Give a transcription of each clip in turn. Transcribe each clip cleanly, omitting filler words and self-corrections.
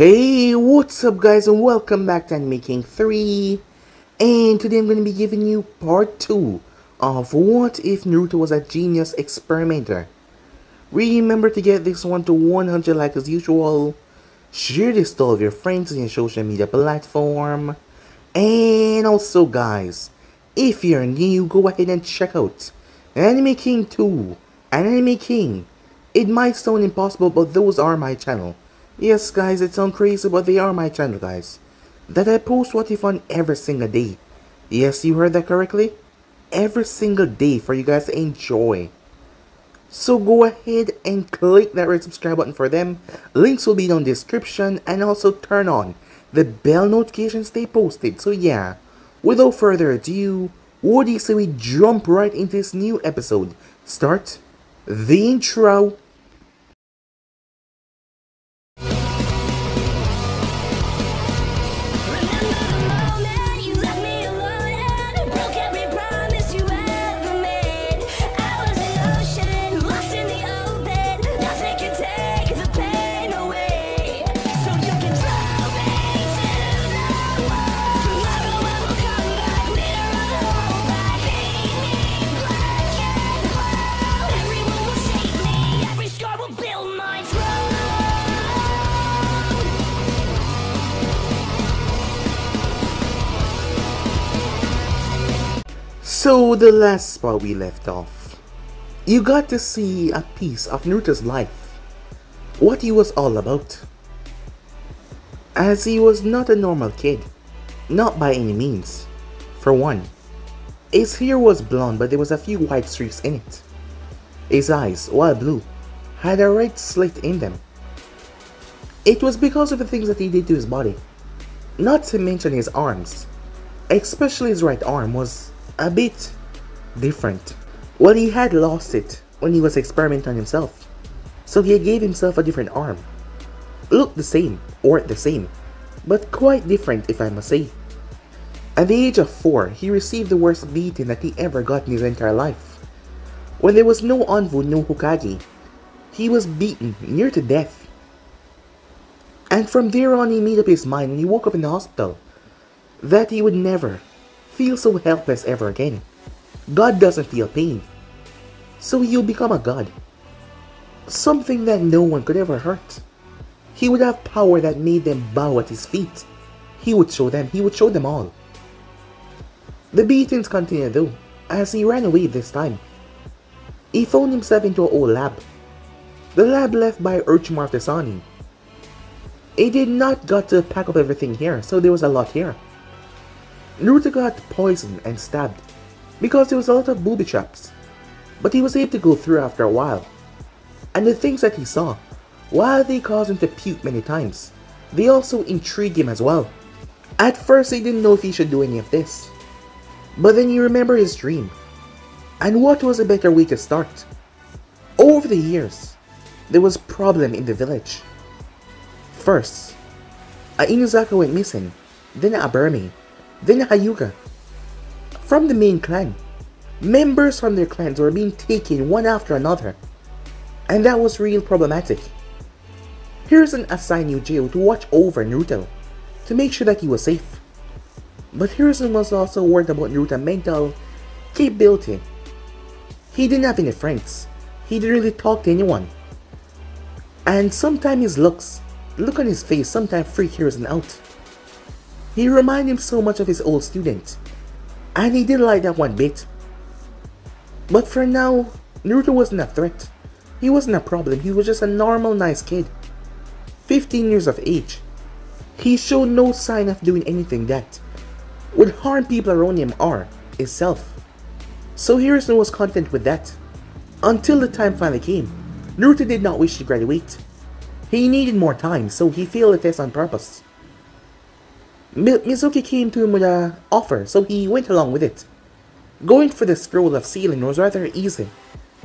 Hey, what's up guys, and welcome back to Anime King 3. And today I'm going to be giving you part 2 of What If Naruto Was a Genius Experimenter. Remember to get this one to 100 likes as usual. Share this to all of your friends on your social media platform. And also guys, if you're new, go ahead and check out Anime King 2 and Anime King. It might sound impossible, but those are my channel. Yes guys, it sounds crazy, but they are my channel guys. That I post What If on every single day. Yes, you heard that correctly. Every single day for you guys to enjoy. So go ahead and click that red subscribe button for them. Links will be down in the description, and also turn on the bell notifications they posted. So yeah, without further ado, what do you say we jump right into this new episode? Start the intro. So the last spot we left off, you got to see a piece of Naruto's life, what he was all about. As he was not a normal kid, not by any means. For one, his hair was blonde, but there was a few white streaks in it. His eyes, while blue, had a red slit in them. It was because of the things that he did to his body, not to mention his arms, especially his right arm was a bit different. Well, he had lost it when he was experimenting on himself, so he gave himself a different arm. Looked the same, or the same, but quite different if I must say. At the age of 4, he received the worst beating that he ever got in his entire life. When there was no Anbu, no Hokage, he was beaten near to death. And from there on, he made up his mind when he woke up in the hospital that he would never feel so helpless ever again. God doesn't feel pain, so he'll become a god. Something that no one could ever hurt. He would have power that made them bow at his feet. He would show them all. The beatings continued though, as he ran away this time. He found himself into an old lab. The lab left by Orochimaru of the Sani. He did not got to pack up everything here, so there was a lot here. Naruto got poisoned and stabbed because there was a lot of booby traps, but he was able to go through after a while. And the things that he saw, while they caused him to puke many times, they also intrigued him as well. At first he didn't know if he should do any of this, but then he remembered his dream. And what was a better way to start? Over the years, there was problem in the village. First, a Inuzaka went missing, then a Burmy, then a Hyuga. From the main clan, members from their clans were being taken one after another, and that was real problematic. Hiruzen assigned Yujiro to watch over Naruto, to make sure that he was safe. But Hiruzen was also worried about Naruto's mental capability. He didn't have any friends, he didn't really talk to anyone. And sometimes his look on his face sometimes freaked Hiruzen out. He reminded him so much of his old student, and he didn't like that one bit. But for now, Naruto wasn't a threat. He wasn't a problem, he was just a normal nice kid. 15 years of age. He showed no sign of doing anything that would harm people around him or himself. So Hiruzen was content with that. Until the time finally came, Naruto did not wish to graduate. He needed more time, so he failed the test on purpose. Mizuki came to him with an offer, so he went along with it. Going for the scroll of sealing was rather easy.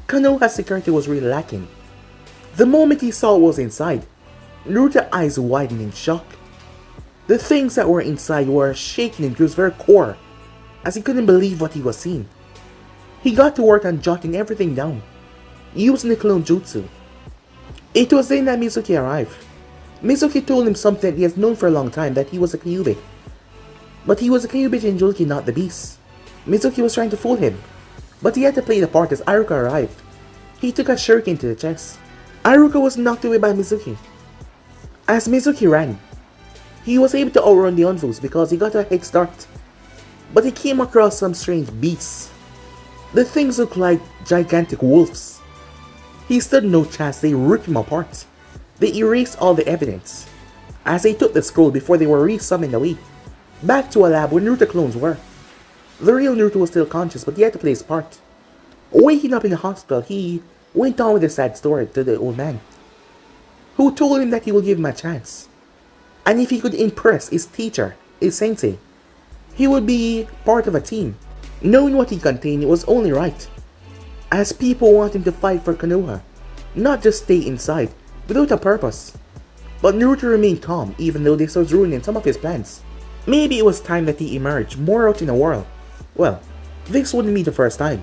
Konoha's security was really lacking. The moment he saw what was inside, Naruto's eyes widened in shock. The things that were inside were shaking into his very core, as he couldn't believe what he was seeing. He got to work on jotting everything down, using the clone jutsu. It was then that Mizuki arrived. Mizuki told him something he has known for a long time, that he was a Kyuubi. But he was a Kyuubi Jinchuriki, not the beast. Mizuki was trying to fool him, but he had to play the part as Iruka arrived. He took a shuriken to the chest. Iruka was knocked away by Mizuki. As Mizuki ran, he was able to outrun the Onfus because he got a head start. But he came across some strange beasts. The things looked like gigantic wolves. He stood no chance, they ripped him apart. They erased all the evidence, as they took the scroll before they were re-summoned away, back to a lab where Naruto clones were. The real Naruto was still conscious, but he had to play his part. Waking up in the hospital, he went on with a sad story to the old man, who told him that he will give him a chance. And if he could impress his teacher, his sensei, he would be part of a team. Knowing what he contained, it was only right, as people want him to fight for Konoha, not just stay inside, without a purpose. But Naruto remained calm, even though this was ruining some of his plans. Maybe it was time that he emerged more out in the world. Well, this wouldn't be the first time.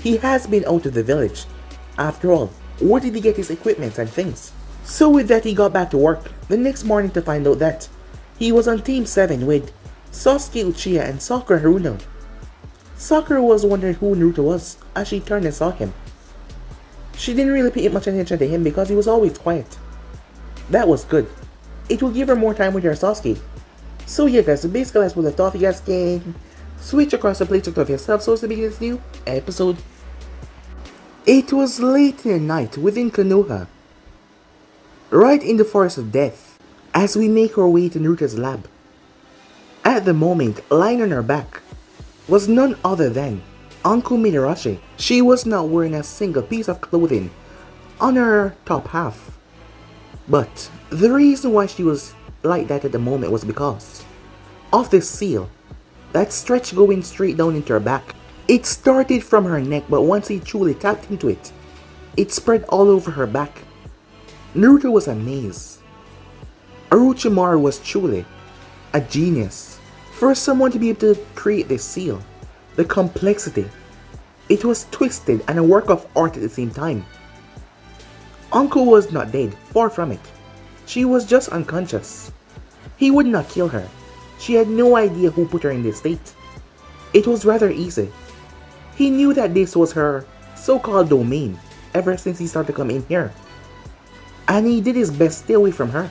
He has been out of the village. After all, where did he get his equipment and things? So with that, he got back to work the next morning to find out that he was on Team 7 with Sasuke Uchiha and Sakura Haruno. Sakura was wondering who Naruto was as she turned and saw him. She didn't really pay much attention to him because he was always quiet. That was good. It will give her more time with her Sasuke. So yeah guys, so basically that's what I thought. If you guys can switch across the playthrough of yourself so as to begin this new episode. It was late in the night within Konoha, right in the Forest of Death, as we make our way to Naruto's lab. At the moment, lying on her back was none other than Anko Midarashi. She was not wearing a single piece of clothing on her top half. But the reason why she was like that at the moment was because of this seal that stretched going straight down into her back. It started from her neck, but once he truly tapped into it, it spread all over her back. Naruto was amazed. Orochimaru was truly a genius. For someone to be able to create this seal, the complexity, it was twisted and a work of art at the same time. Anko was not dead, far from it. She was just unconscious. He would not kill her. She had no idea who put her in this state. It was rather easy. He knew that this was her so-called domain ever since he started to come in here. And he did his best to stay away from her,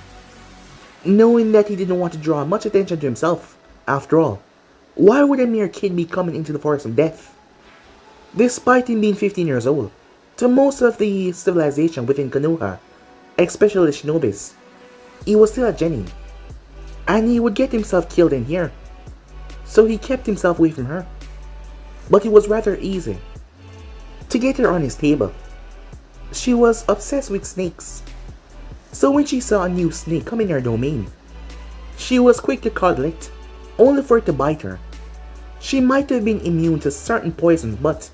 knowing that he didn't want to draw much attention to himself. After all, why would a mere kid be coming into the Forest of Death? Despite him being 15 years old, to most of the civilization within Konoha, especially the shinobis, he was still a genin, and he would get himself killed in here. So he kept himself away from her. But it was rather easy to get her on his table. She was obsessed with snakes, so when she saw a new snake come in her domain, she was quick to cuddle it, only for it to bite her. She might have been immune to certain poisons, but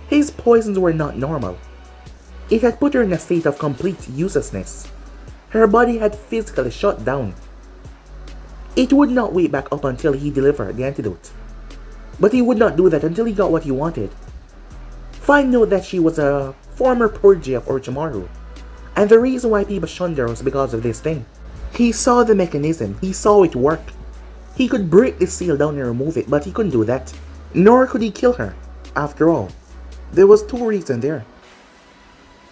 his poisons were not normal. It had put her in a state of complete uselessness. Her body had physically shut down. It would not wait back up until he delivered the antidote. But he would not do that until he got what he wanted. Find out that she was a former protege of Orochimaru, and the reason why people shunned her was because of this thing. He saw the mechanism, he saw it work. He could break the seal down and remove it, but he couldn't do that. Nor could he kill her. After all, there was two reasons there.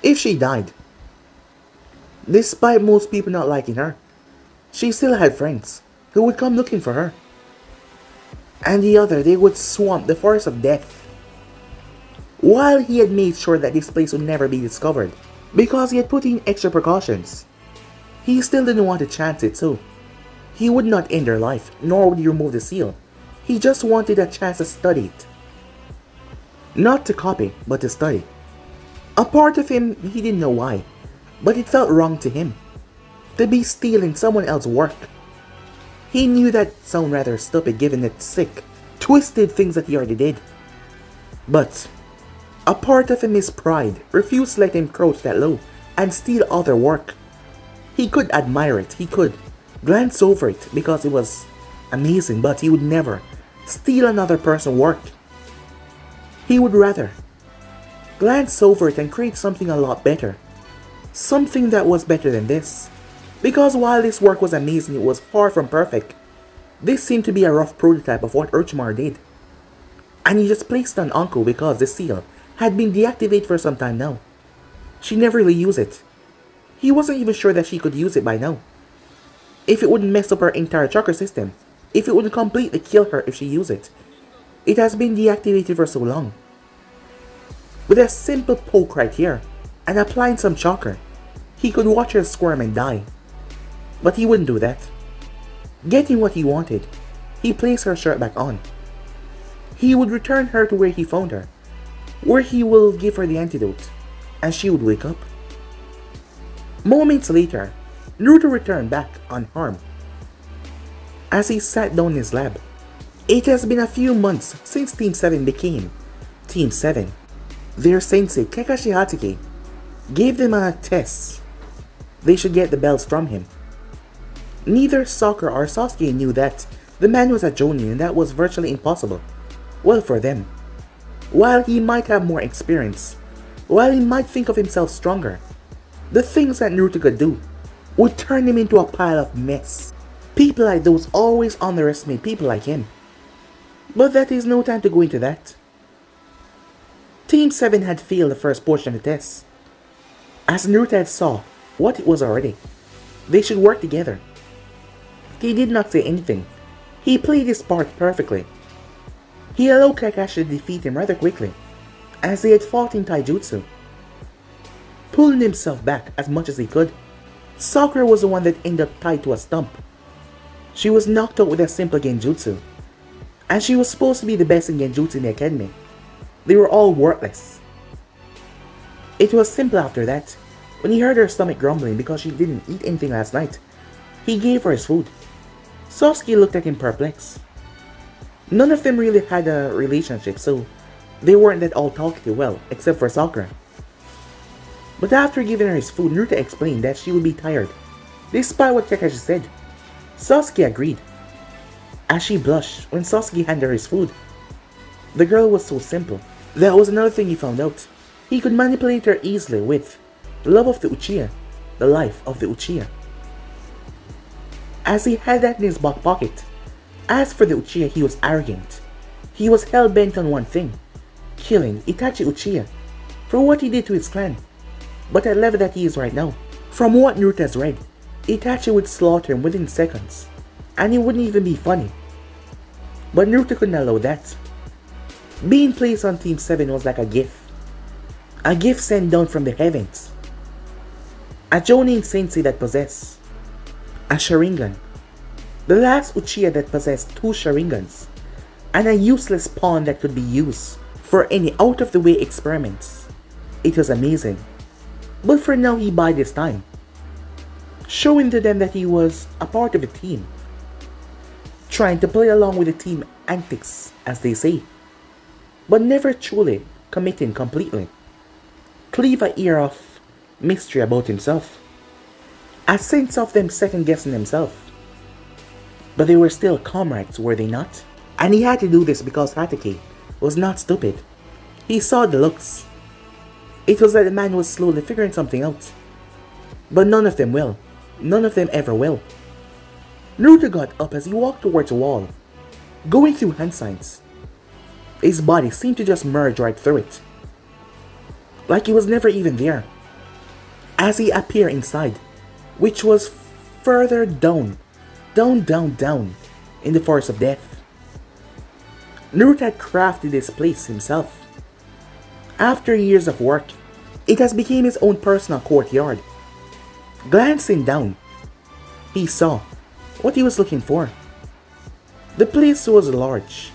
If she died, despite most people not liking her, she still had friends who would come looking for her. And the other, they would swamp the Forest of Death. While he had made sure that this place would never be discovered, because he had put in extra precautions, he still didn't want to chance it, so he would not end her life, nor would he remove the seal. He just wanted a chance to study it. Not to copy, but to study. A part of him, he didn't know why, but it felt wrong to him to be stealing someone else's work. He knew that sounded rather stupid given the sick, twisted things that he already did. But a part of him, his pride, refused to let him crouch that low and steal other work. He could admire it, he could glance over it because it was amazing, but he would never steal another person's work. He would rather glance over it and create something a lot better. Something that was better than this. Because while this work was amazing, it was far from perfect. This seemed to be a rough prototype of what Orochimaru did. And he just placed it on Anko because the seal had been deactivated for some time now. She never really used it. He wasn't even sure that she could use it by now. If it wouldn't mess up her entire chakra system. If it wouldn't completely kill her if she used it. It has been deactivated for so long. With a simple poke right here, and applying some chakra, he could watch her squirm and die. But he wouldn't do that. Getting what he wanted, he placed her shirt back on. He would return her to where he found her, where he will give her the antidote, and she would wake up. Moments later, Naruto returned back unharmed. As he sat down in his lab, it has been a few months since Team 7 became Team 7. Their sensei, Kakashi Hatake, gave them a test. They should get the belts from him. Neither Sakura or Sasuke knew that the man was a Jonin, and that was virtually impossible. Well, for them. While he might have more experience, while he might think of himself stronger, the things that Naruto could do would turn him into a pile of mess. People like those always underestimate people like him. But that is no time to go into that. Team 7 had failed the first portion of the test. As Naruto had saw what it was already, they should work together. He did not say anything. He played his part perfectly. He allowed Kakashi to defeat him rather quickly, as they had fought in taijutsu. Pulling himself back as much as he could, Sakura was the one that ended up tied to a stump. She was knocked out with a simple genjutsu, and she was supposed to be the best in genjutsu in the academy. They were all worthless. It was simple after that. When he heard her stomach grumbling because she didn't eat anything last night, he gave her his food. Sasuke looked at him perplexed. None of them really had a relationship, so they weren't that all talkative, well, except for Sakura. But after giving her his food, Naruto explained that she would be tired, despite what Kakashi said. Sasuke agreed, as she blushed when Sasuke handed her his food. The girl was so simple. That was another thing he found out. He could manipulate her easily with the love of the Uchiha, the life of the Uchiha. As he had that in his back pocket. As for the Uchiha, he was arrogant. He was hell-bent on one thing, killing Itachi Uchiha for what he did to his clan. But at the level that he is right now, from what Naruto has read, Itachi would slaughter him within seconds, and it wouldn't even be funny. But Naruto couldn't allow that. Being placed on Team 7 was like a gift sent down from the heavens. A Jonin sensei that possessed a Sharingan, the last Uchiha that possessed 2 Sharingans, and a useless pawn that could be used for any out-of-the-way experiments. It was amazing. But for now, he bided his time, showing to them that he was a part of the team, trying to play along with the team antics, as they say, but never truly committing completely. Cleave an air of mystery about himself, a sense of them second-guessing themselves. But they were still comrades, were they not? And he had to do this because Hatake was not stupid. He saw the looks. It was that the man was slowly figuring something out. But none of them will. None of them ever will. Naruto got up as he walked towards the wall, going through hand signs. His body seemed to just merge right through it, like he was never even there. As he appeared inside, which was further down in the forest of death. Naruto had crafted this place himself. After years of work, it has become his own personal courtyard. Glancing down, he saw what he was looking for. The place was large.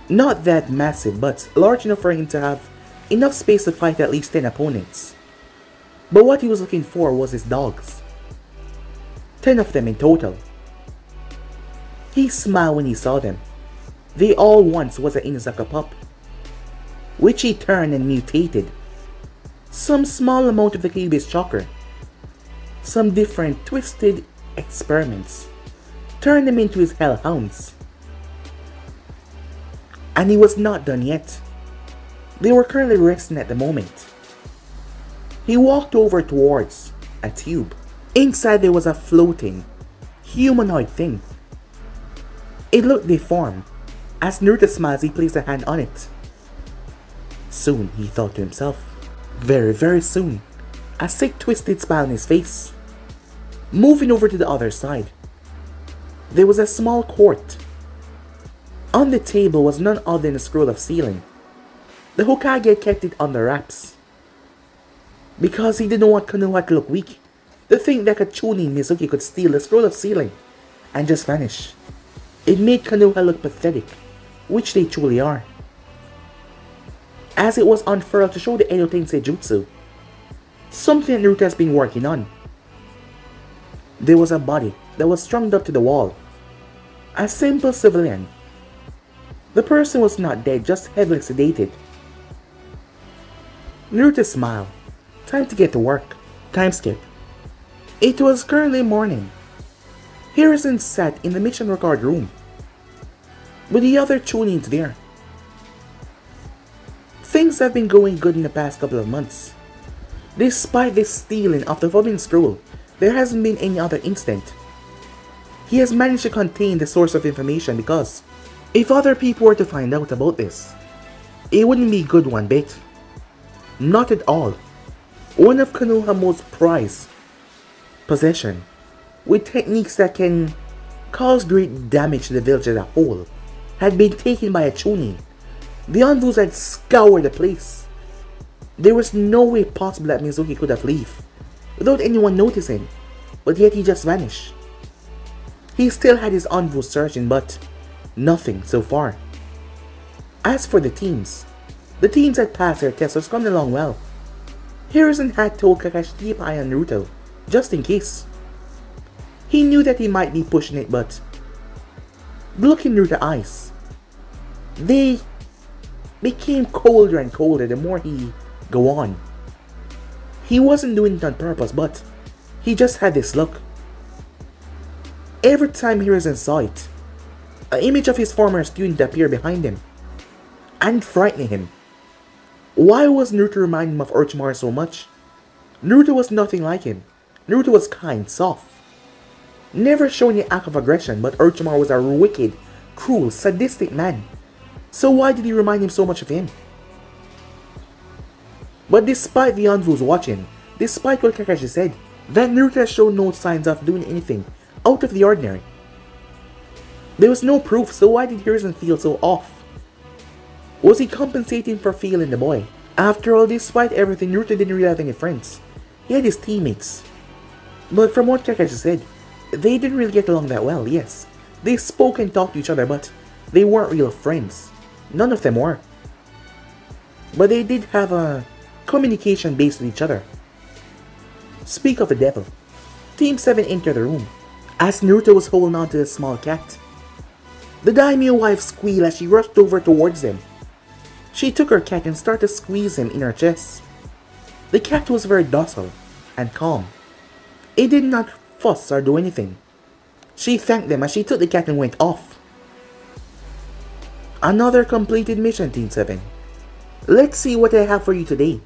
Not that massive, but large enough for him to have enough space to fight at least 10 opponents. But what he was looking for was his dogs. 10 of them in total. He smiled when he saw them. They all once was an Inazaka pup, which he turned and mutated. Some small amount of the Kyuubi's chakra, some different twisted experiments, turned them into his hellhounds. And he was not done yet. They were currently resting at the moment. He walked over towards a tube Inside there was a floating, humanoid thing. It looked deformed, as Naruto smiled as he placed a hand on it. Soon, he thought to himself. Very, very soon. A sick, twisted smile on his face. Moving over to the other side, there was a small court. On the table was none other than a scroll of sealing. The Hokage had kept it under wraps, because he didn't want Konoha to look weak. To think that a Chunin Mizuki could steal the scroll of sealing and just vanish. It made Konoha look pathetic, which they truly are. As it was unfurled to show the Edo Tensei Jutsu, something that Naruto has been working on. There was a body that was strung up to the wall. A simple civilian. The person was not dead, just heavily sedated. Naruto smiled. Time to get to work. Time skip. It was currently morning. Hiruzen sat in the mission record room with the other Chunins there. Things have been going good in the past couple of months. Despite this stealing of the Forbidden Scroll, there hasn't been any other incident. He has managed to contain the source of information because if other people were to find out about this, it wouldn't be good one bit. Not at all. One of Konoha's most prized possession, with techniques that can cause great damage to the village as a whole, had been taken by a Chunin. The Anvus had scoured the place. There was no way possible that Mizuki could have left without anyone noticing, but yet he just vanished. He still had his Anvus searching, but nothing so far. As for the teams had passed their tests, was coming along well. Hiruzen had told Kakashi to keep an eye on Naruto, just in case. He knew that he might be pushing it, but look in Naruto's eyes. They became colder and colder the more he go on. He wasn't doing it on purpose, but he just had this look. Every time Hiruzen saw it, an image of his former student appeared behind him and frightening him. Why was Naruto reminding him of Orochimaru so much? Naruto was nothing like him. Naruto was kind, soft, never showing an act of aggression, but Orochimaru was a wicked, cruel, sadistic man. So why did he remind him so much of him? But despite the Anvus watching, despite what Kakashi said, that Naruto has shown no signs of doing anything out of the ordinary. There was no proof, so why did Hiruzen feel so off? Was he compensating for failing the boy? After all, despite everything, Naruto didn't really have any friends. He had his teammates. But from what Kakashi said, they didn't really get along that well, yes. They spoke and talked to each other, but they weren't real friends. None of them were. But they did have a communication based with each other. Speak of the devil. Team 7 entered the room, as Naruto was holding on to the small cat. The daimyo wife squealed as she rushed over towards them. She took her cat and started to squeeze him in her chest. The cat was very docile and calm. It did not fuss or do anything. She thanked them as she took the cat and went off. Another completed mission, Team 7. Let's see what I have for you today.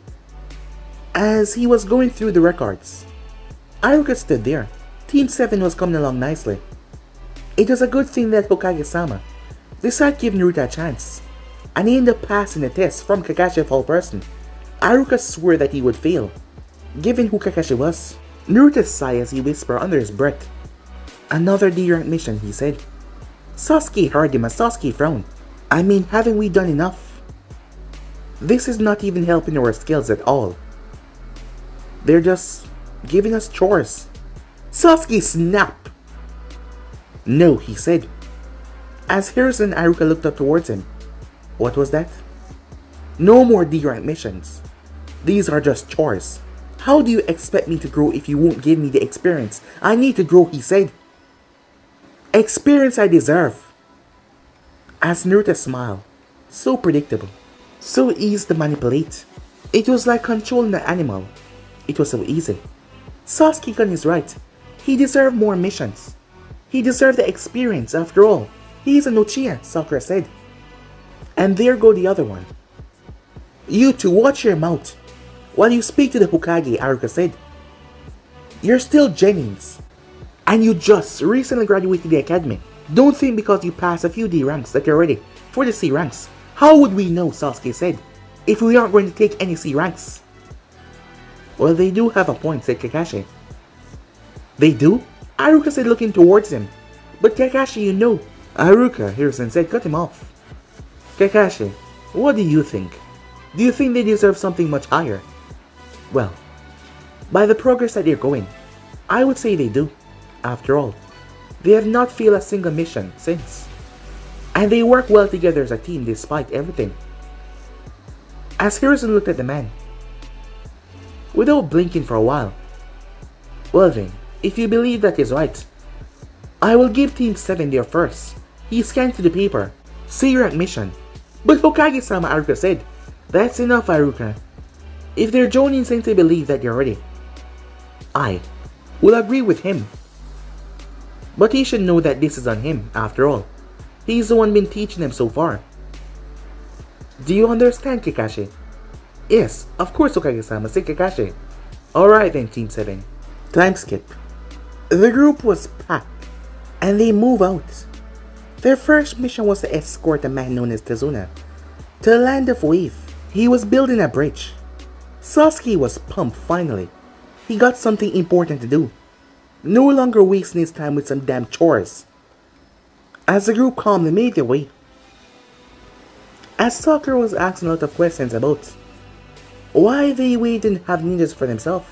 As he was going through the records, Iruka stood there. Team 7 was coming along nicely. It was a good thing that Hokage-sama decided to give Naruto a chance, and he ended up passing the test from Kakashi of all person. Iruka swore that he would fail, given who Kakashi was. Naruto sighed as he whispered under his breath. Another D-rank mission, he said. Sasuke heard him as Sasuke frowned. I mean, haven't we done enough? This is not even helping our skills at all. They're just giving us chores. Sasuke snapped. No, he said, as Hiruzen and Iruka looked up towards him. What was that? No more D-rank missions. These are just chores. How do you expect me to grow if you won't give me the experience I need to grow, he said. Experience I deserve. As Naruto smiled, so predictable, so easy to manipulate. It was like controlling an animal. It was so easy. Sasuke is right. He deserved more missions. He deserved the experience after all. He is an Uchiha, Sakura said. And there go the other one. You two, watch your mouth while you speak to the Hokage, Iruka said. You're still Jennings. And you just recently graduated the academy. Don't think because you passed a few D ranks that you're ready for the C ranks. How would we know, Sasuke said, if we aren't going to take any C ranks? Well, they do have a point, said Kakashi. They do? Haruka said, looking towards him. But Kakashi, you know. Haruka, Hiruzen said, cut him off. Kakashi, what do you think? Do you think they deserve something much higher? Well, by the progress that they're going, I would say they do. After all, they have not failed a single mission since. And they work well together as a team despite everything. As Hiruzen looked at the man, without blinking for a while. Well then, if you believe that is right, I will give Team 7 their first. He scanned through the paper. C-rank mission. But Hokage-sama, Haruka said, that's enough, Haruka. If they're joining since they believe that you're ready, I will agree with him. But he should know that this is on him, after all. He's the one been teaching them so far. Do you understand, Kakashi? Yes, of course, Hokage-sama, said Kakashi. Alright then, Team 7. Time skip. The group was packed, and they move out. Their first mission was to escort a man known as Tazuna to the land of Wave. He was building a bridge. Sasuke was pumped finally. He got something important to do. No longer wasting his time with some damn chores. As the group calmly made their way, as Sakura was asking a lot of questions about why they didn't have ninjas for themselves,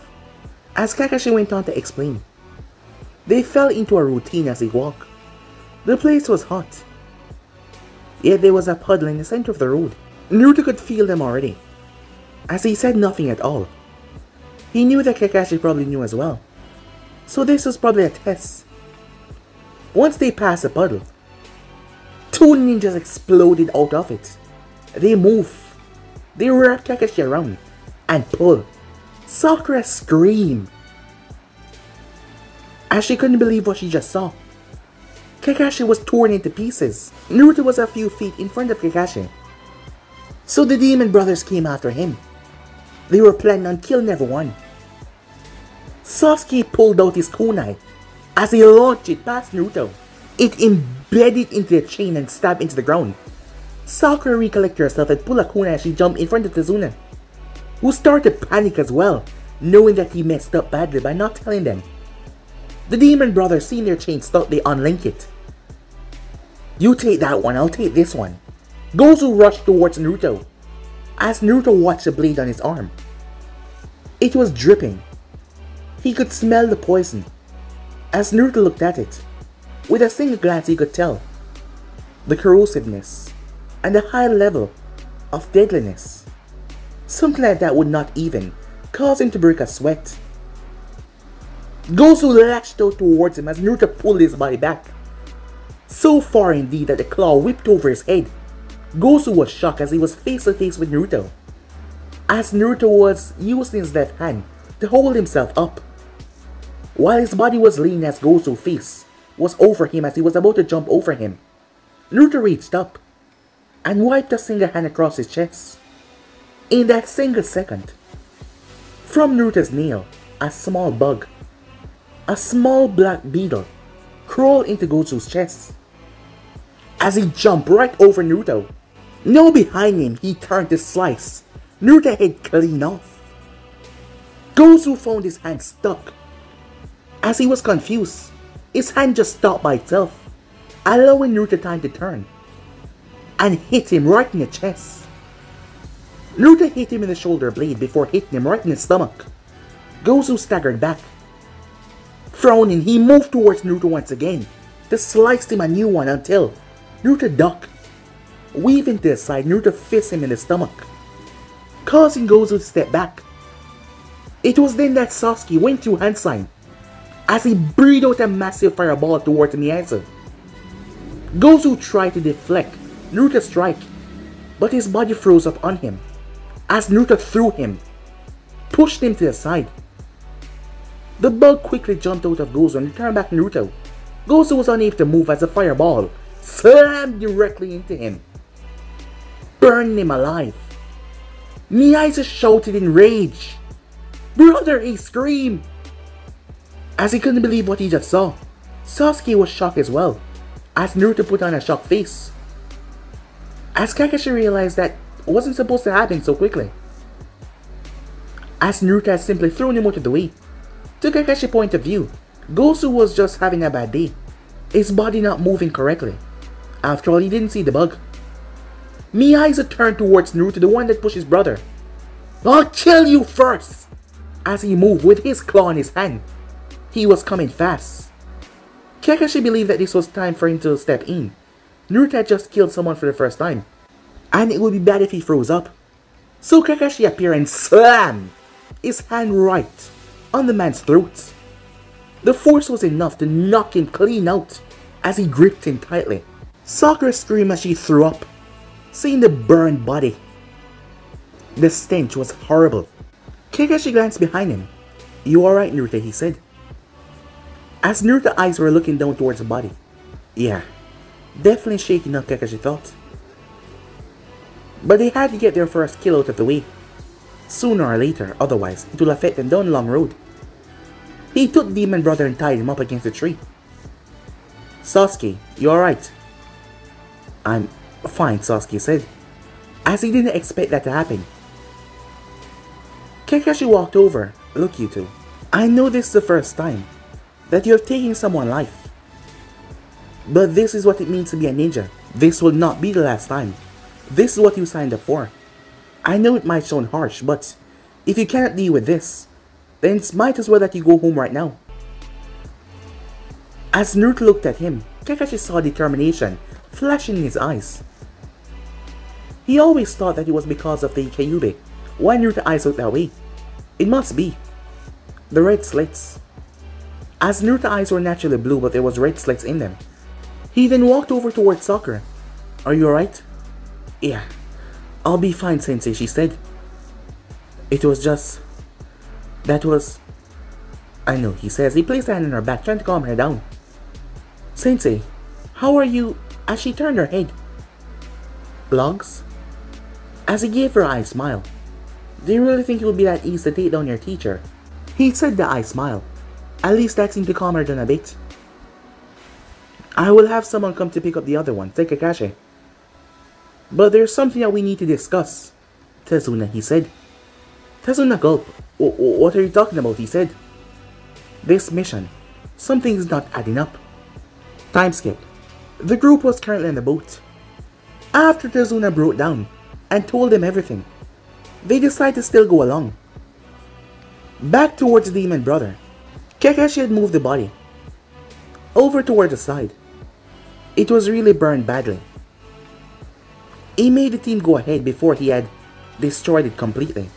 as Kakashi went on to explain, they fell into a routine as they walked. The place was hot, yet there was a puddle in the center of the road. Naruto could feel them already, as he said nothing at all. He knew that Kakashi probably knew as well, so this was probably a test. Once they passed the puddle, two ninjas exploded out of it. They moved. They wrapped Kakashi around and pulled. Sakura screamed as she couldn't believe what she just saw. Kakashi was torn into pieces. Naruto was a few feet in front of Kakashi, so the demon brothers came after him. They were planning on killing everyone. Sasuke pulled out his kunai as he launched it past Naruto. It embedded into the chain and stabbed into the ground. Sakura recollected herself and pulled a kunai as she jumped in front of Tazuna, who started to panic as well, knowing that he messed up badly by not telling them. The demon brothers, seeing their chain stop, they unlink it. You take that one, I'll take this one. Gozu rushed towards Naruto, as Naruto watched the blade on his arm. It was dripping. He could smell the poison. As Naruto looked at it, with a single glance he could tell the corrosiveness and the high level of deadliness. Something like that would not even cause him to break a sweat. Gozu lashed out towards him as Naruto pulled his body back. So far indeed that the claw whipped over his head. Gozu was shocked as he was face to face with Naruto, as Naruto was using his left hand to hold himself up, while his body was leaning as Gozu's face was over him as he was about to jump over him. Naruto reached up and wiped a single hand across his chest. In that single second, from Naruto's nail, a small bug, a small black beetle, crawled into Gozu's chest as he jumped right over Naruto. Now behind him, he turned to slice Naruto's head clean off. Gozu found his hand stuck. As he was confused, his hand just stopped by itself, allowing Naruto time to turn and hit him right in the chest. Naruto hit him in the shoulder blade before hitting him right in the stomach. Gozu staggered back. Frowning, he moved towards Naruto once again to slice him a new one until Naruto ducked. Weaving to the side, Naruto fisted him in the stomach, causing Gozu to step back. It was then that Sasuke went through hand sign as he breathed out a massive fireball towards him in the answer. Gozu tried to deflect Naruto's strike, but his body froze up on him as Naruto threw him, pushed him to the side. The bug quickly jumped out of Gozu and returned back to Naruto. Gozu was unable to move as the fireball slammed directly into him, burning him alive. Miyaiza shouted in rage. "Brother," he screamed. as he couldn't believe what he just saw. Sasuke was shocked as well, as Naruto put on a shocked face, as Kakashi realized that it wasn't supposed to happen so quickly, as Naruto had simply thrown him out of the way. To Kakashi's point of view, Gosu was just having a bad day, his body not moving correctly. After all, he didn't see the bug. Miyaiza turned towards Naruto, the one that pushed his brother. "I'll kill you first!" As he moved with his claw in his hand. He was coming fast. Kakashi believed that this was time for him to step in. Naruto had just killed someone for the first time, and it would be bad if he froze up. So Kakashi appeared and slammed his hand right on the man's throat. The force was enough to knock him clean out as he gripped him tightly. Sakura screamed as she threw up, seeing the burned body. The stench was horrible. Kakashi glanced behind him. "You alright, Naruto?" he said, as Naruto's eyes were looking down towards the body. Yeah, definitely shaking up, Kakashi thought. But they had to get their first kill out of the way, sooner or later, otherwise it will affect them down the long road. He took Demon Brother and tied him up against a tree. "Sasuke, you alright?" "I'm fine," Sasuke said, as he didn't expect that to happen. Kakashi walked over. "Look, you two, I know this is the first time that you have taken someone's life, but this is what it means to be a ninja. This will not be the last time. This is what you signed up for. I know it might sound harsh, but if you cannot deal with this, then it might as well that you go home right now." As Naruto looked at him, Kakashi saw determination flashing in his eyes. He always thought that it was because of the Kyuubi. Why Naruto's eyes looked that way? It must be the red slits. As Naruto's eyes were naturally blue, but there was red slits in them. He then walked over towards Sakura. "Are you alright?" "Yeah, I'll be fine, Sensei," she said. "It was just... that was... I know," he says. He placed a hand on her back, trying to calm her down. "Sensei, how are you?" as she turned her head. "Logs?" as he gave her an eye smile. "Do you really think it would be that easy to take down your teacher?" He said the eye smile. At least that seemed to calm her down a bit. "I will have someone come to pick up the other one," said Kakashi. "But there's something that we need to discuss, Tazuna," he said. Tazuna gulped. What are you talking about?" he said. "This mission. Something's not adding up." Time skip. The group was currently on the boat. After Tazuna broke down and told them everything, they decided to still go along. Back towards the Demon Brother, Kakashi had moved the body over toward the side. It was really burned badly. He made the team go ahead before he had destroyed it completely.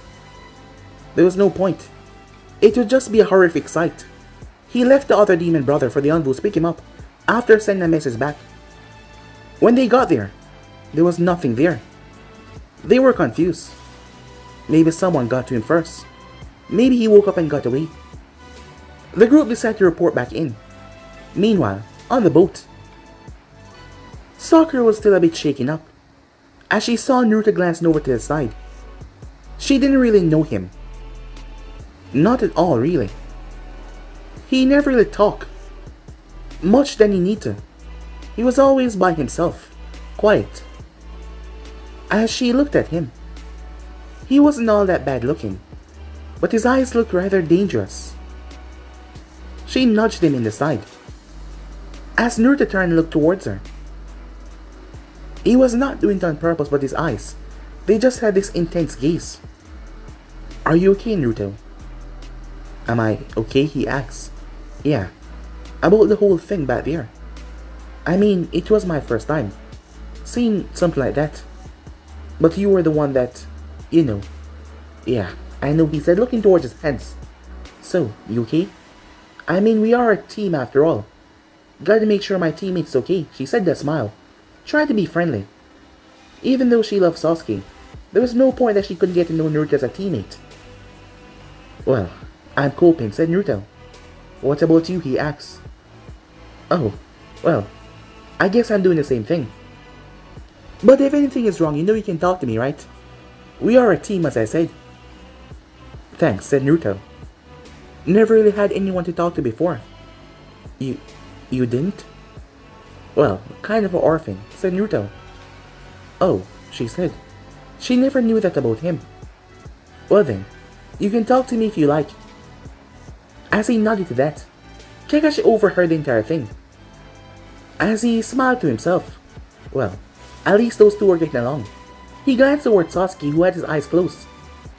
There was no point. It would just be a horrific sight. He left the other Demon Brother for the envoys to pick him up after sending a message back. When they got there was nothing there. They were confused. Maybe someone got to him first. Maybe he woke up and got away. The group decided to report back in. Meanwhile, on the boat, Sakura was still a bit shaken up as she saw Naruto glancing over to the side. She didn't really know him. Not at all, really. He never really talked much than he needed to. He was always by himself, quiet. As she looked at him, he wasn't all that bad looking, but his eyes looked rather dangerous. She nudged him in the side as Naruto turned and looked towards her. He was not doing it on purpose, but his eyes, they just had this intense gaze. "Are you okay, Naruto?" "Am I okay?" he asked. "Yeah, about the whole thing back there. I mean, it was my first time seeing something like that. But you were the one that, you know." "Yeah, I know," he said, looking towards his hands. "So, you okay?" "I mean, we are a team after all. Gotta make sure my teammate's okay," she said with a smile, trying to be friendly. Even though she loved Sasuke, there was no point that she couldn't get to know Naruto as a teammate. "Well, I'm coping," said Naruto. "What about you?" he asked. "Oh, well, I guess I'm doing the same thing. But if anything is wrong, you know you can talk to me, right? We are a team, as I said." "Thanks," said Naruto. Never really had anyone to talk to before. You didn't? Well, kind of an orphan, said Naruto. Oh, she said. She never knew that about him. Well then, you can talk to me if you like. As he nodded to that, Kakashi overheard the entire thing. As he smiled to himself, well, at least those two were getting along. He glanced toward Sasuke, who had his eyes closed,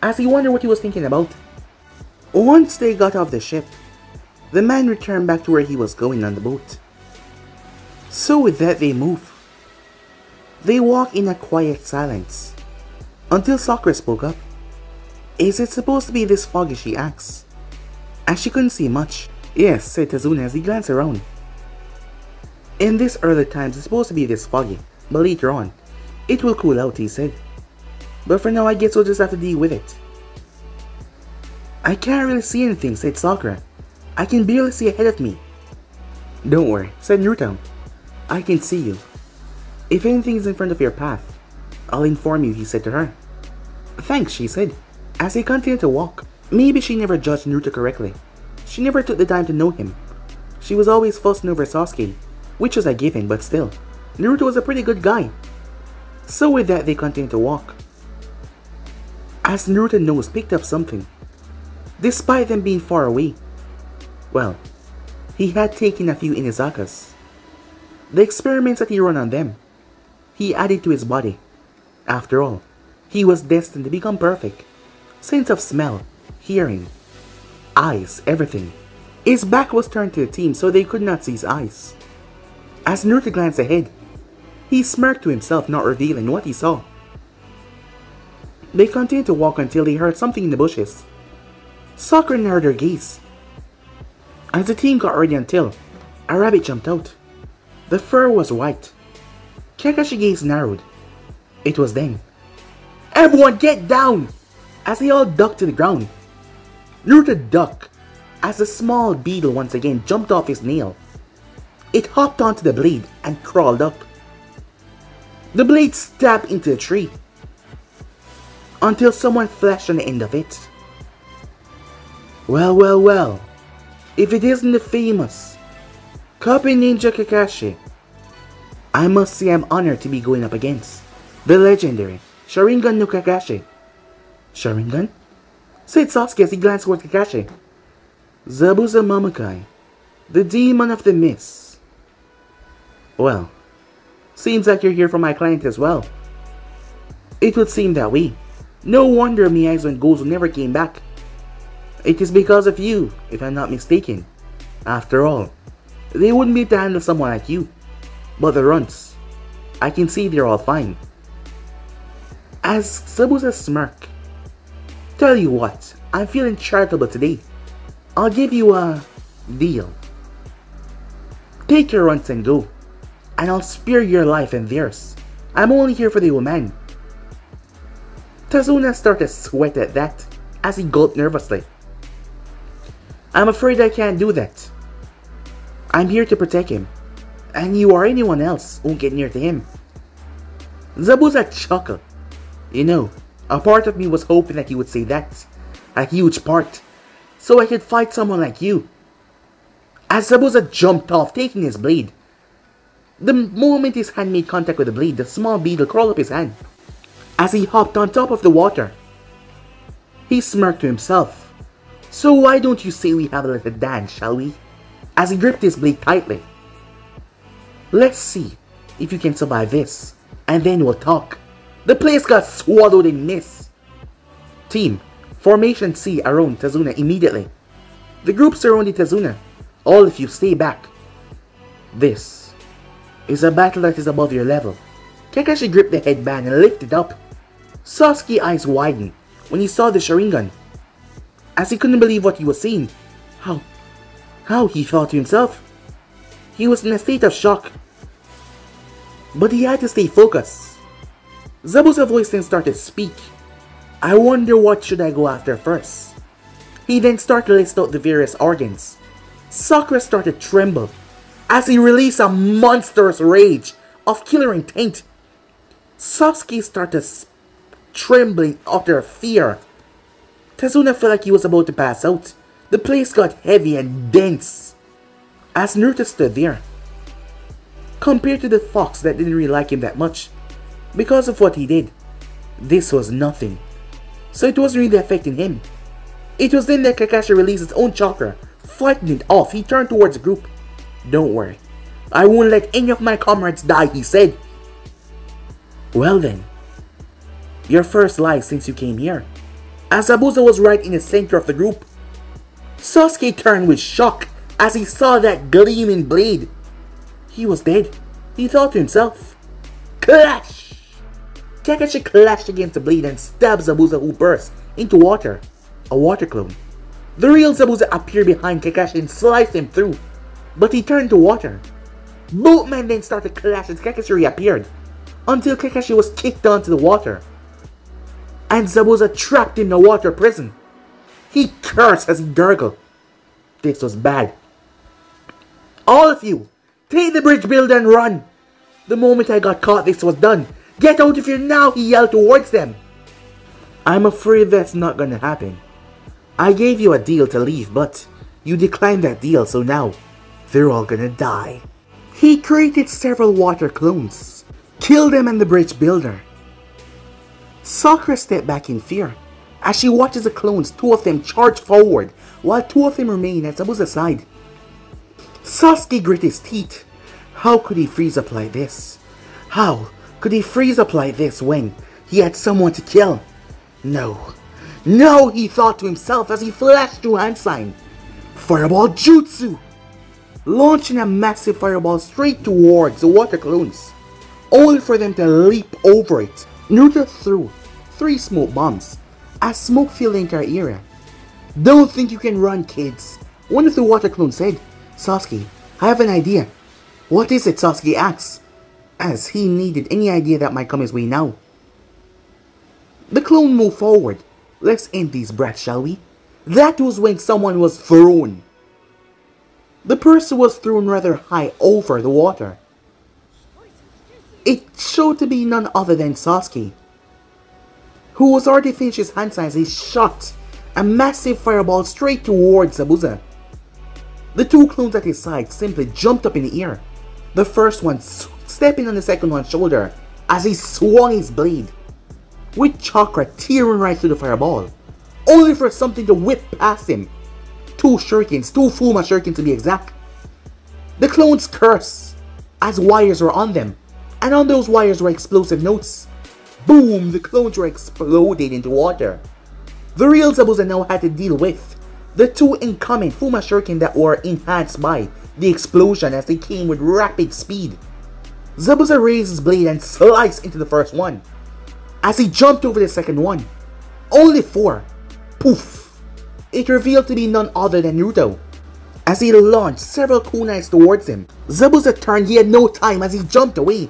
as he wondered what he was thinking about. Once they got off the ship, the man returned back to where he was going on the boat. So with that they move. They walk in a quiet silence, until Sakura spoke up. Is it supposed to be this foggy, she asked, as she couldn't see much. Yes, said Tazuna as he glanced around. In this early times it's supposed to be this foggy, but later on, it will cool out, he said. But for now I guess we'll just have to deal with it. I can't really see anything, said Sakura. I can barely see ahead of me. Don't worry, said Naruto. I can see you. If anything is in front of your path, I'll inform you, he said to her. Thanks, she said, as they continued to walk. Maybe she never judged Naruto correctly. She never took the time to know him. She was always fussing over Sasuke, which was a given, but still, Naruto was a pretty good guy. So with that, they continued to walk. As Naruto's nose picked up something, despite them being far away, well, he had taken a few Inizakas. The experiments that he ran on them, he added to his body. After all, he was destined to become perfect. Sense of smell, hearing, eyes, everything. His back was turned to the team so they could not see his eyes. As Naruto glanced ahead, he smirked to himself, not revealing what he saw. They continued to walk until they heard something in the bushes. Sakura narrowed her gaze. As the team got ready until a rabbit jumped out. The fur was white. Kakashi's gaze narrowed. It was them. Everyone get down! As they all ducked to the ground. Naruto ducked as a small beetle once again jumped off his nail. It hopped onto the blade and crawled up. The blade stabbed into the tree until someone flashed on the end of it. Well, well, well. If it isn't the famous Copy Ninja Kakashi, I must say I'm honored to be going up against the legendary Sharingan no Kakashi. Sharingan? Said Sasuke as he glanced towards Kakashi. Zabuza Mamakai, the demon of the mist. Well, seems like you're here for my client as well. It would seem that way. No wonder Miyagi and Gozo never came back. It is because of you, if I'm not mistaken. After all, they wouldn't be able to handle someone like you. But the runts, I can see they're all fine. As Zabuza smirked, tell you what, I'm feeling charitable today. I'll give you a deal. Take your runts and go, and I'll spare your life and theirs. I'm only here for the old man. Tazuna started to sweat at that as he gulped nervously. I'm afraid I can't do that. I'm here to protect him, and you or anyone else won't get near to him. Zabuza chuckled. You know, a part of me was hoping that he would say that. A huge part. So I could fight someone like you. As Zabuza jumped off, taking his blade. The moment his hand made contact with the blade, the small beetle crawled up his hand. As he hopped on top of the water, he smirked to himself. So why don't you say we have a little dance, shall we? As he gripped his blade tightly. Let's see if you can survive this, and then we'll talk. The place got swallowed in mist. Team, formation C around Tazuna immediately. The group surrounded Tazuna. All of you stay back. This is a battle that is above your level. Kakashi gripped the headband and lifted up. Sasuke's eyes widened when he saw the Sharingan. As he couldn't believe what he was seeing. How, he thought to himself. He was in a state of shock. But he had to stay focused. Zabuza's voice then started to speak. I wonder what should I go after first. He then started to list out the various organs. Sakura started to tremble as he released a monstrous rage of killer intent. Sasuke started trembling out of fear. Tazuna felt like he was about to pass out. The place got heavy and dense as Naruto stood there. Compared to the fox that didn't really like him that much because of what he did, this was nothing. So it wasn't really affecting him. It was then that Kakashi released his own chakra. Fighting it off, he turned towards the group. "Don't worry, I won't let any of my comrades die," he said. "Well then, your first lie since you came here." As Zabuza was right in the center of the group, Sasuke turned with shock as he saw that gleaming blade. He was dead, he thought to himself. Clash! Kakashi clashed against the blade and stabbed Zabuza, who burst into water. A water clone. The real Zabuza appeared behind Kakashi and sliced him through, but he turned to water. Both men then started clashing as Kakashi reappeared, until Kakashi was kicked onto the water, and Zabuza trapped in the water prison. He cursed as he gurgled. This was bad. "All of you, take the bridge builder and run." The moment I got caught, this was done. "Get out of here now," he yelled towards them. "I'm afraid that's not gonna happen. I gave you a deal to leave, but you declined that deal, so now they're all gonna die." He created several water clones, killed them and the bridge builder. Sakura stepped back in fear as she watches the clones, two of them charge forward while two of them remain at Zabuza's side. Sasuke grit his teeth. How could he freeze up like this? How could he freeze up like this when he had someone to kill? No, no, he thought to himself as he flashed through hand sign. Fireball Jutsu! Launching a massive fireball straight towards the water clones, only for them to leap over it. Naruto threw 3 smoke bombs as smoke filled the entire area. "Don't think you can run, kids," one of the water clones said. "Sasuke, I have an idea." "What is it?" Sasuke asked, as he needed any idea that might come his way now. The clone moved forward. "Let's end these brats, shall we?" That was when someone was thrown. The person was thrown rather high over the water. It showed to be none other than Sasuke, who was already finished his hand sign as he shot a massive fireball straight towards Zabuza. The 2 clones at his side simply jumped up in the air, the first one stepping on the second one's shoulder as he swung his blade, with chakra tearing right through the fireball, only for something to whip past him. 2 shurikens, 2 Fuma shurikens to be exact. The clones cursed as wires were on them, and on those wires were explosive notes. Boom! The clones were exploded into water. The real Zabuza now had to deal with the 2 incoming Fuma shuriken that were enhanced by the explosion as they came with rapid speed. Zabuza raised his blade and sliced into the first one. As he jumped over the second one, only 4. Poof! It revealed to be none other than Naruto. As he launched several kunais towards him, Zabuza turned. He had no time as he jumped away,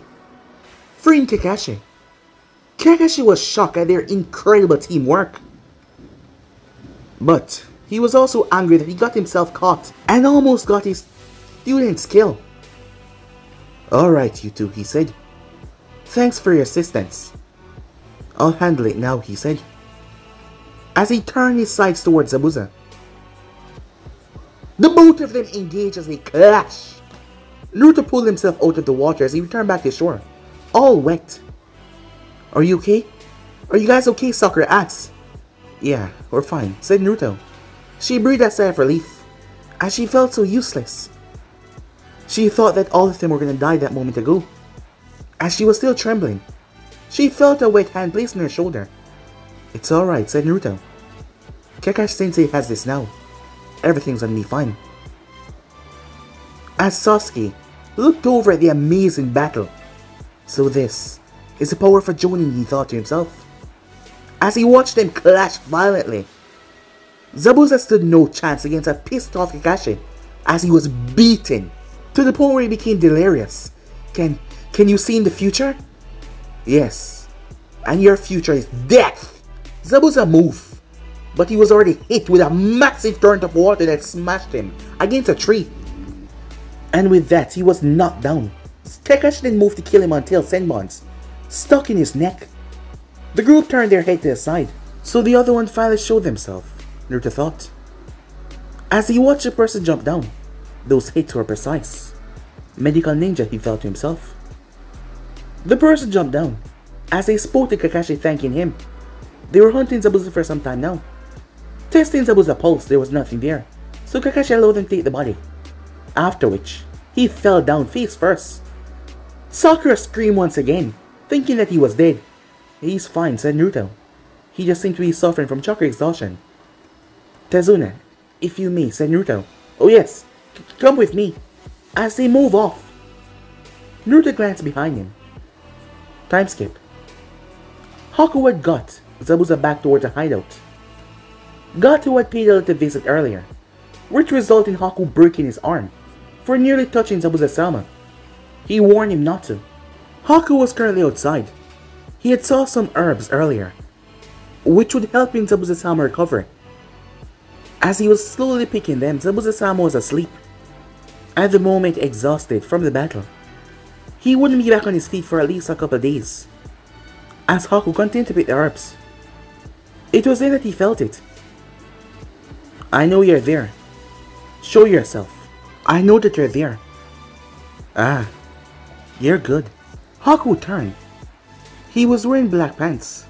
freeing Kakashi. Kakashi was shocked at their incredible teamwork, but he was also angry that he got himself caught and almost got his student's kill. "Alright, you two," he said. "Thanks for your assistance. I'll handle it now," he said, as he turned his sights towards Zabuza. The both of them engaged as they clashed. Naruto pulled himself out of the water as he returned back to shore, all wet. "Are you okay? Are you guys okay?" Sakura asked. "Yeah, we're fine," said Naruto. She breathed a sigh of relief, as she felt so useless. She thought that all of them were going to die that moment ago. As she was still trembling, she felt a wet hand placed on her shoulder. "It's alright," said Naruto. "Kakashi-sensei has this now. Everything's gonna be fine." As Sasuke looked over at the amazing battle. So this is the power for Jonin, he thought to himself, as he watched them clash violently. Zabuza stood no chance against a pissed off Kakashi as he was beaten to the point where he became delirious. Can you see in the future? Yes, and your future is death." Zabuza moved, but he was already hit with a massive torrent of water that smashed him against a tree. And with that, he was knocked down. Kakashi then moved to kill him until Senbon's stuck in his neck. The group turned their head to the side, so the other one finally showed themselves, Naruto thought. As he watched the person jump down, those hits were precise. Medical ninja, he thought to himself. The person jumped down. As they spoke to Kakashi thanking him, they were hunting Zabuza for some time now. Testing Zabuza's pulse, there was nothing there, so Kakashi allowed them to take the body. After which, he fell down face first. Sakura screamed once again, thinking that he was dead. He's fine, said Naruto. He just seemed to be suffering from chakra exhaustion. Tezuna, if you may, said Naruto. Oh yes, come with me. As they move off, Naruto glanced behind him. Time skip. Haku had got Zabuza back towards the hideout. Gato had paid a little visit earlier, which resulted in Haku breaking his arm for nearly touching Zabuza's Sama. He warned him not to. Haku was currently outside. He had saw some herbs earlier, which would help in Zabuza's Sama recover. As he was slowly picking them, Zabuza's Sama was asleep, at the moment exhausted from the battle. He wouldn't be back on his feet for at least a couple of days. As Haku continued to pick the herbs, it was then that he felt it. I know you're there. Show yourself. I know that you're there. Ah, you're good. Haku turned. He was wearing black pants,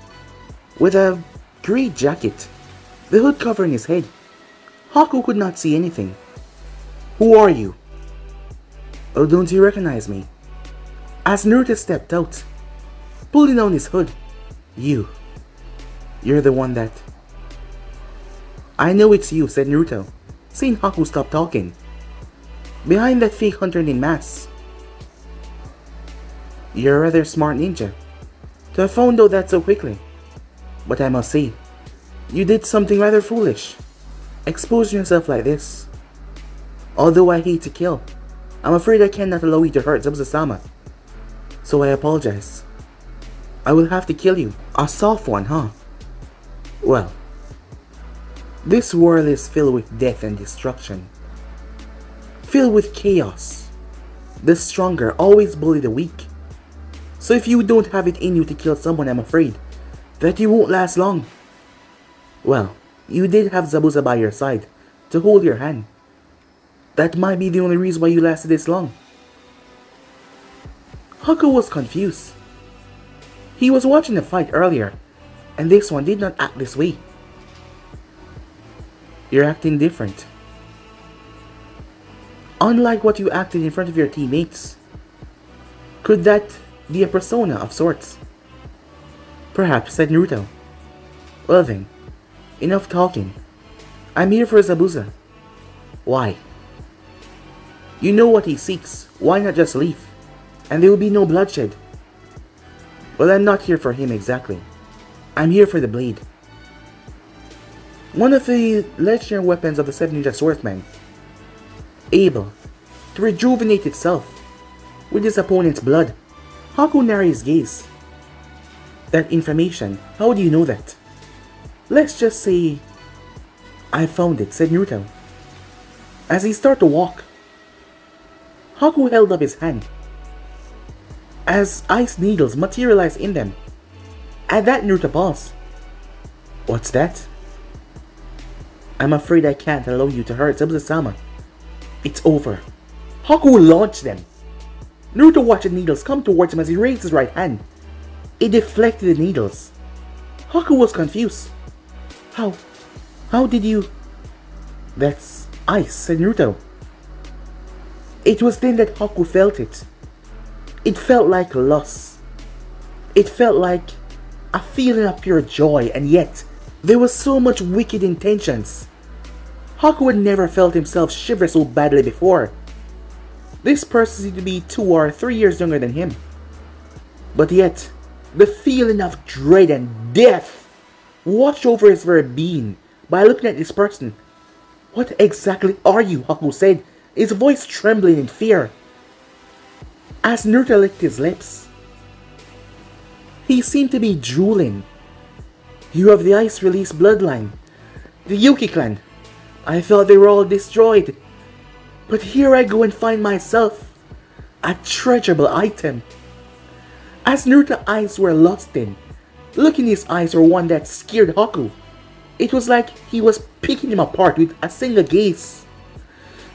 with a grey jacket, the hood covering his head. Haku could not see anything. Who are you? Oh, don't you recognize me? As Naruto stepped out, pulling down his hood. You're the one that... I know it's you, said Naruto, seeing Haku stop talking. Behind that fake hunter named Mas. You're a rather smart ninja, to have found out that so quickly. But I must say, you did something rather foolish, exposing yourself like this. Although I hate to kill, I'm afraid I cannot allow you to hurt Zabuza-sama. So I apologize. I will have to kill you. A soft one, huh? Well, this world is filled with death and destruction. Filled with chaos. The stronger always bully the weak. So if you don't have it in you to kill someone, I'm afraid that you won't last long. Well, you did have Zabuza by your side to hold your hand. That might be the only reason why you lasted this long. Haku was confused. He was watching the fight earlier, and this one did not act this way. You're acting different. Unlike what you acted in front of your teammates. Could that be a persona of sorts? Perhaps, said Naruto. Well then, enough talking. I'm here for Zabuza. Why? You know what he seeks. Why not just leave? And there will be no bloodshed. Well, I'm not here for him exactly. I'm here for the blade. One of the legendary weapons of the Seven Ninja Swordsmen. Able to rejuvenate itself with his opponent's blood. Haku narrowed his gaze. That information, how do you know that? Let's just say I found it, said Naruto. As he started to walk, Haku held up his hand as ice needles materialized in them. At that, Naruto paused. What's that? I'm afraid I can't allow you to hurt Zabuza-sama. It's over. Haku launched them. Naruto watched the needles come towards him as he raised his right hand. It deflected the needles. Haku was confused. How did you... That's ice, said Naruto. It was then that Haku felt it. It felt like loss. It felt like a feeling of pure joy, and yet there was so much wicked intentions. Haku had never felt himself shiver so badly before. This person seemed to be 2 or 3 years younger than him. But yet, the feeling of dread and death washed over his very being by looking at this person. What exactly are you? Haku said, his voice trembling in fear. As Naruto licked his lips, he seemed to be drooling. You have the ice release bloodline. The Yuki clan. I thought they were all destroyed. But here I go and find myself a treasurable item. As Naruto's eyes were lost in, look in his eyes were one that scared Haku. It was like he was picking him apart with a single gaze.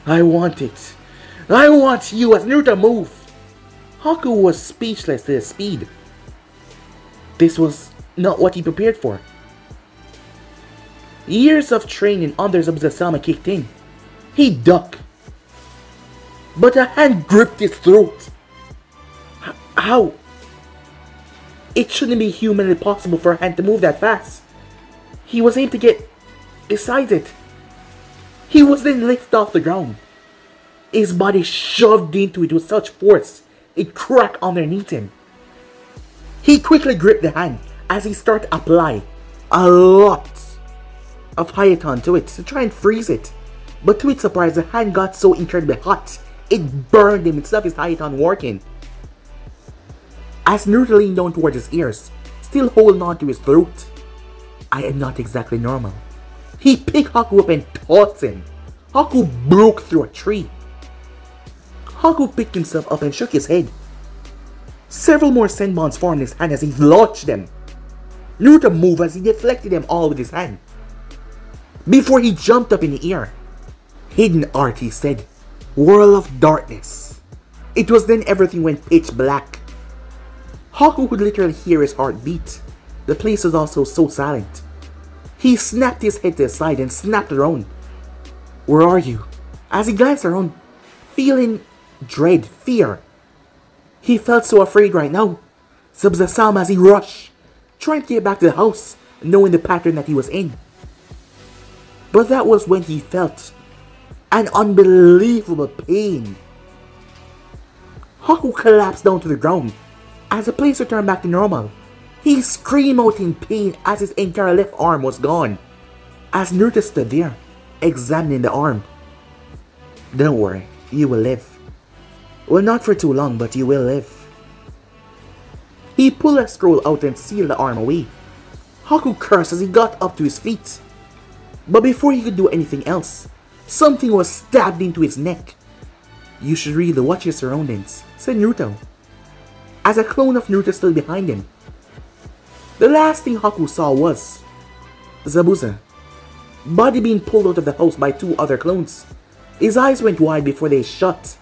I want it. I want you, as Naruto moved. Haku was speechless to his speed. This was not what he prepared for. Years of training under Zabuza-sama kicked in. He ducked. But a hand gripped his throat. How? It shouldn't be humanly possible for a hand to move that fast. He was able to get beside it. He was then lifted off the ground. His body shoved into it with such force, it cracked underneath him. He quickly gripped the hand as he started to apply a lot of Hayaton to it to try and freeze it. But to its surprise, the hand got so incredibly hot, it burned him instead of his Hayaton working. As Naruto leaned down towards his ears, still holding on to his throat, I am not exactly normal. He picked Haku up and tossed him. Haku broke through a tree. Haku picked himself up and shook his head. Several more senbons formed in his hand as he launched them. Naruto moved as he deflected them all with his hand. Before he jumped up in the air. Hidden art, he said. World of darkness. It was then everything went pitch black. Haku could literally hear his heart beat. The place was also so silent. He snapped his head to the side and snapped around. Where are you? As he glanced around, feeling dread, fear. He felt so afraid right now. Zabuza-sama as he rushed, trying to get back to the house, knowing the pattern that he was in. But that was when he felt an unbelievable pain. Haku collapsed down to the ground as the place returned back to normal. He screamed out in pain as his entire left arm was gone. As Naruto stood there, examining the arm. Don't worry, you will live. Well, not for too long, but you will live. He pulled a scroll out and sealed the arm away. Haku cursed as he got up to his feet. But before he could do anything else, something was stabbed into his neck. You should really watch your surroundings, said Naruto, as a clone of Naruto stood behind him. The last thing Haku saw was Zabuza, body being pulled out of the house by two other clones. His eyes went wide before they shut.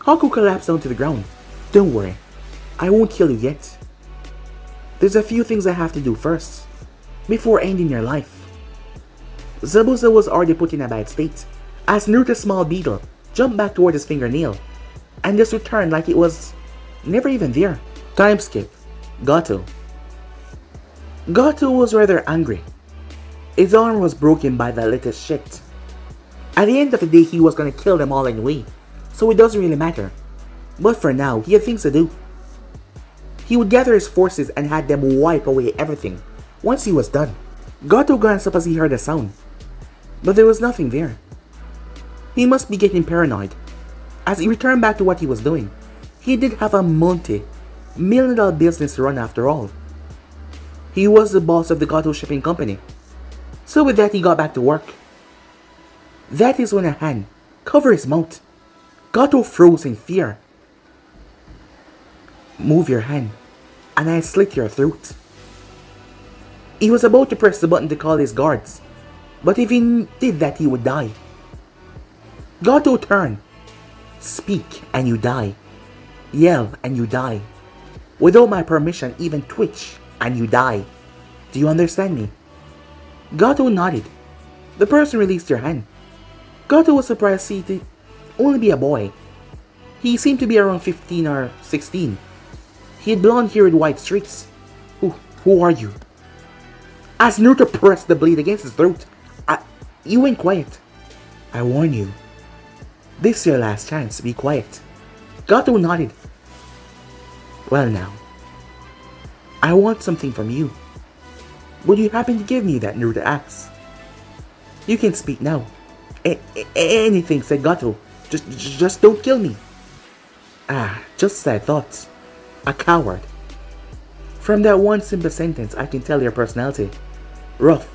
Haku collapsed down to the ground. Don't worry, I won't kill you yet. There's a few things I have to do first, before ending your life. Zabuza was already put in a bad state, as Naruto's small beetle jumped back toward his fingernail, and just returned like it was never even there. Time skip. Gato. Gato was rather angry. His arm was broken by that little shit. At the end of the day, he was gonna kill them all anyway, so it doesn't really matter. But for now, he had things to do. He would gather his forces and had them wipe away everything once he was done. Gato glanced up as he heard a sound, but there was nothing there. He must be getting paranoid. As he returned back to what he was doing, he did have a multi-million-dollar business to run after all. He was the boss of the Gato shipping company. So with that, he got back to work. That is when a hand covered his mouth. Gato froze in fear. Move your hand, and I slit your throat. He was about to press the button to call his guards, but if he did that, he would die. Gato turned. Speak and you die. Yell and you die. Without my permission, even twitch and you die. Do you understand me? Gato nodded. The person released their hand. Gato was surprised to see it only be a boy. He seemed to be around 15 or 16. He had blonde hair with white streaks. Who are you? As Naruto pressed the blade against his throat. You went quiet. I warn you. This is your last chance, be quiet. Gato nodded. Well now. I want something from you. Would you happen to give me that, Naruto asked. You can speak now. Anything, said Gato. Just don't kill me. Just as I thought. A coward. From that one simple sentence, I can tell your personality. Rough.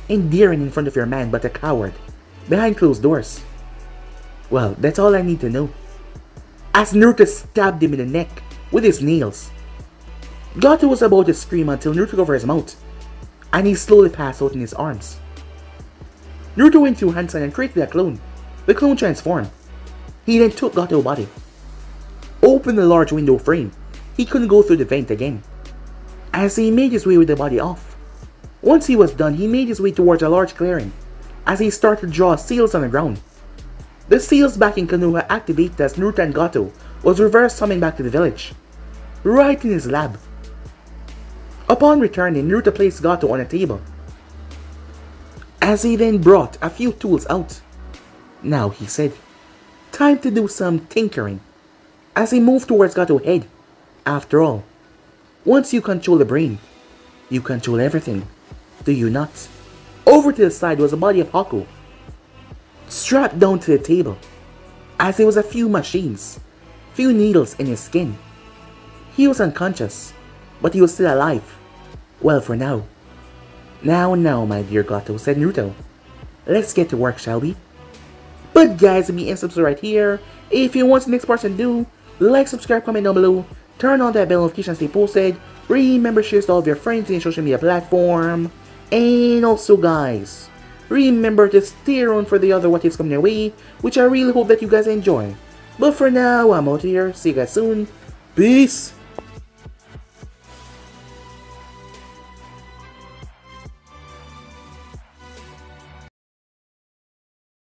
Endearing in front of your man, but a coward. Behind closed doors. Well, that's all I need to know. As Naruto stabbed him in the neck with his nails. Gato was about to scream until Naruto took over his mouth and he slowly passed out in his arms. Naruto went to Hansen and created a clone. The clone transformed. He then took Gato's body, opened the large window frame. He couldn't go through the vent again, as he made his way with the body off. Once he was done, he made his way towards a large clearing, as he started to draw seals on the ground. The seals back in Konoha activated as Naruto and Gato was reverse summoned back to the village, right in his lab. Upon returning, Naruto placed Gato on a table, as he then brought a few tools out. Now, he said, time to do some tinkering, as he moved towards Gato's head. After all, once you control the brain, you control everything, do you not? Over to the side was the body of Haku, strapped down to the table, as there was a few machines, few needles in his skin. He was unconscious, but he was still alive. Well, for now. Now, my dear Gato, said Naruto. Let's get to work, shall we? But guys, let me end subscribe right here. If you want the next person to do, like, subscribe, comment down below, turn on that bell notification to stay posted, remember share to all of your friends in your social media platform, and also guys, remember to stay around for the other what is coming your way, which I really hope that you guys enjoy. But for now, I'm out here, see you guys soon, peace!